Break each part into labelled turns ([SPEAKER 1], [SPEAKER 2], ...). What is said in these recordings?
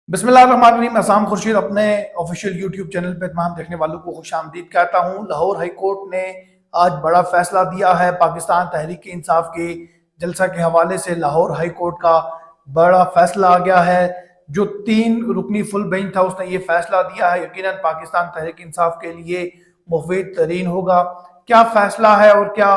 [SPEAKER 1] बिस्मिल्लाहिर्रहमानिर्रहीम। असाम खुर्शीद अपने official YouTube channel पर तमाम देखने वालों को खुश आमदीद कहता हूँ। लाहौर हाई कोर्ट ने आज बड़ा फैसला दिया है। पाकिस्तान तहरीक इंसाफ के जलसा के हवाले से लाहौर हाई कोर्ट का बड़ा फैसला आ गया है। जो 3 रुकनी फुल बेंच था उसने ये फैसला दिया है, यकीनन पाकिस्तान तहरीक इंसाफ के लिए मुफीद तरीन होगा। क्या फैसला है और क्या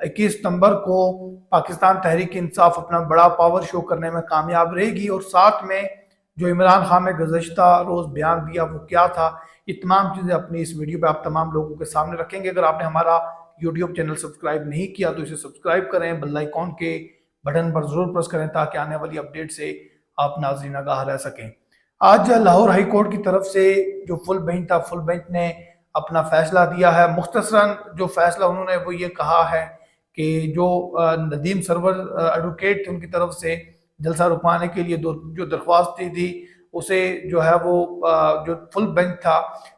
[SPEAKER 1] 21 सितंबर को पाकिस्तान तहरीक इंसाफ अपना बड़ा पावर शो करने में कामयाब रहेगी, और साथ में जो इमरान खान ने गुज़श्ता रोज़ बयान दिया वो क्या था, ये तमाम चीज़ें अपनी इस वीडियो पे आप तमाम लोगों के सामने रखेंगे। अगर आपने हमारा यूट्यूब चैनल सब्सक्राइब नहीं किया तो इसे सब्सक्राइब करें, बेल आइकॉन के बटन पर ज़रूर प्रेस करें ताकि आने वाली अपडेट से आप नाज़रीन आगाह रह सकें। आज लाहौर हाई कोर्ट की तरफ से जो फुल बेंच था, फुल बेंच ने अपना फैसला दिया है। मुख्तसरन जो फैसला उन्होंने वो ये कहा है कि जो नदीम सरवर एडवोकेट थे उनकी तरफ से जलसा रुकवाने के लिए जो दरख्वास्त थी उसे जो है वो जो फुल बेंच था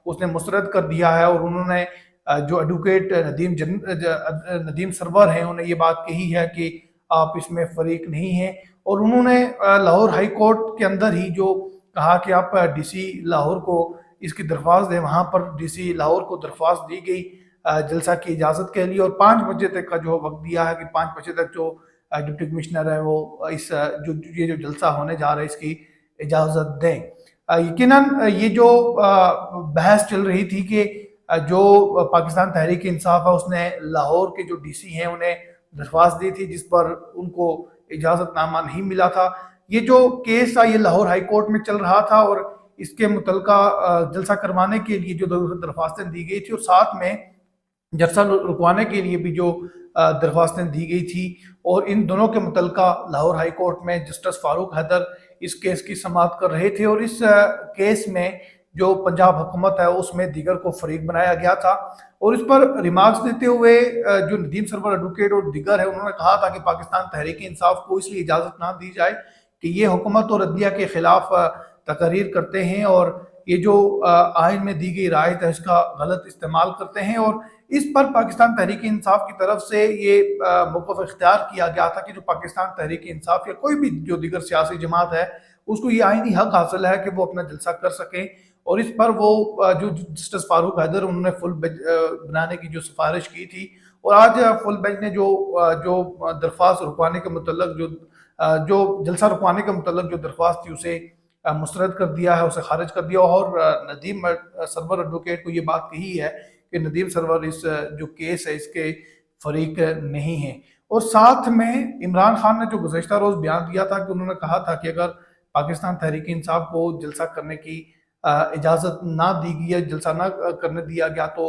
[SPEAKER 1] उसने मुस्तरद कर दिया है, और उन्होंने जो एडवोकेट नदीम सरवर हैं उन्होंने ये बात कही है कि आप इसमें फरीक नहीं हैं। और उन्होंने लाहौर हाई कोर्ट के अंदर ही जो कहा कि आप डीसी लाहौर को इसकी दरख्वास्त दें, वहाँ पर डीसी लाहौर को दरख्वास्त दी गई जलसा की इजाज़त के लिए, और 5 बजे तक का जो वक्त दिया है कि 5 बजे तक जो डिप्टी कमिश्नर है वो इस जो जलसा होने जा रहा है इसकी इजाज़त दें। यकीनन ये जो बहस चल रही थी कि जो पाकिस्तान तहरीक इंसाफ है उसने लाहौर के जो डीसी हैं उन्हें दरख्वास्त दी थी जिस पर उनको इजाज़तनामा नहीं मिला था। ये जो केस था ये लाहौर हाई कोर्ट में चल रहा था, और इसके मुतल्लिका जलसा करवाने के लिए जो दरख्वास्तें दी गई थी और साथ में जलसा रुकवाने के लिए भी जो दरख्वास्तें दी गई थी, और इन दोनों के मुतल्लिका लाहौर हाई कोर्ट में जस्टिस फारूक हैदर इस केस की समाअत कर रहे थे, और इस केस में जो पंजाब हुकूमत है उसमें दीगर को फरीक बनाया गया था। और इस पर रिमार्क्स देते हुए जो नदीम सरवर एडवोकेट और दीगर है उन्होंने कहा था कि पाकिस्तान तहरीक इंसाफ को इसलिए इजाज़त ना दी जाए कि ये हुकूमत और अदलिया के खिलाफ तकरीर करते हैं, और ये जो आइन में दी गई रायत है इसका गलत इस्तेमाल करते हैं। और इस पर पाकिस्तान तहरीक इंसाफ की तरफ से ये मौक़िफ़ इख्तियार किया गया था कि जो पाकिस्तान तहरीक इंसाफ या कोई भी जो दीगर सियासी जमात है उसको ये आइनी हक हासिल है कि वो अपना जलसा कर सकें। और इस पर वो जो जस्टिस फारूक हैदर उन्होंने फुल बेंच बनाने की जो सिफारिश की थी, और आज फुल बेंच ने जो दरख्वास्त रुकवाने के मुतल्लिक़ जो जलसा रुकवाने के मुतल्लिक़ जो दरख्वास्त थी उसे मुस्तरद कर दिया है, उसे खारिज कर दिया। और नदीम सरवर एडवोकेट को ये बात कही है कि नदीम सरवर इस जो केस है इसके फरीक नहीं है। और साथ में इमरान खान ने जो गुज़श्ता रोज़ बयान दिया था कि उन्होंने कहा था कि अगर पाकिस्तान तहरीक इंसाफ को जलसा करने की इजाज़त ना दी गई, जलसा ना करने दिया गया तो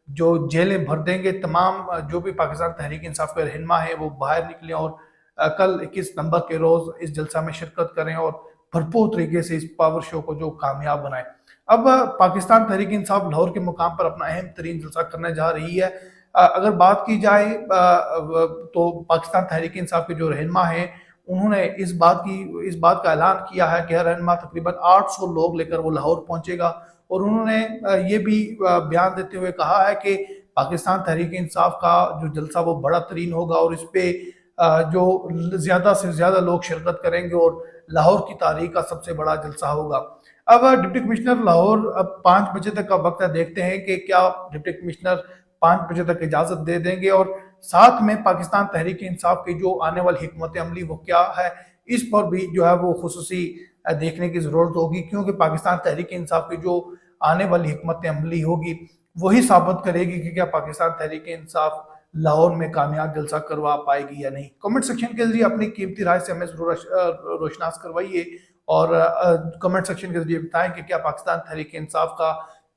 [SPEAKER 1] जो जेलें भर देंगे। तमाम जो भी पाकिस्तान तहरीक इंसाफ के रहनुमा है वो बाहर निकलें और कल 21 सितंबर के रोज़ इस जलसा में शिरकत करें और भरपूर तरीके से इस पावर शो को जो कामयाब बनाए। अब पाकिस्तान तहरीक इंसाफ लाहौर के मुकाम पर अपना अहम तरीन जलसा करने जा रही है। अगर बात की जाए तो पाकिस्तान तहरीक इंसाफ के जो रहनुमा हैं उन्होंने इस बात का ऐलान किया है कि हर रहनुमा तकरीबन 800 लोग लेकर वो लाहौर पहुंचेगा, और उन्होंने ये भी बयान देते हुए कहा है कि पाकिस्तान तहरीक इंसाफ का जो जलसा वो बड़ा तरीन होगा, और इस पे जो ज़्यादा से ज़्यादा लोग शिरकत करेंगे और लाहौर की तारीख का सबसे बड़ा जलसा होगा। अब डिप्टी कमिश्नर लाहौर अब 5 बजे तक का वक्त है, देखते हैं कि क्या डिप्टी कमिश्नर 5 बजे तक इजाज़त दे देंगे, और साथ में पाकिस्तान तहरीक इंसाफ की जो आने वाली हिकमत अमली वो क्या है इस पर भी जो है वो खुसूसी देखने की ज़रूरत होगी, क्योंकि पाकिस्तान तहरीक इंसाफ की जो आने वाली हिकमत अमली होगी वही साबित करेगी कि क्या पाकिस्तान तहरीक इंसाफ लाहौर में कामयाब जलसा करवा पाएगी या नहीं। कमेंट सेक्शन के जरिए अपनी कीमती राय से हमें ज़रूर रोशनास करवाइए, और कमेंट सेक्शन के जरिए बताएं कि क्या पाकिस्तान तहरीक इंसाफ का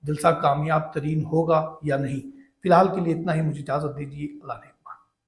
[SPEAKER 1] जलसा कामयाब तरीन होगा या नहीं। फिलहाल के लिए इतना ही, मुझे इजाज़त दीजिए। अल्लाह ने।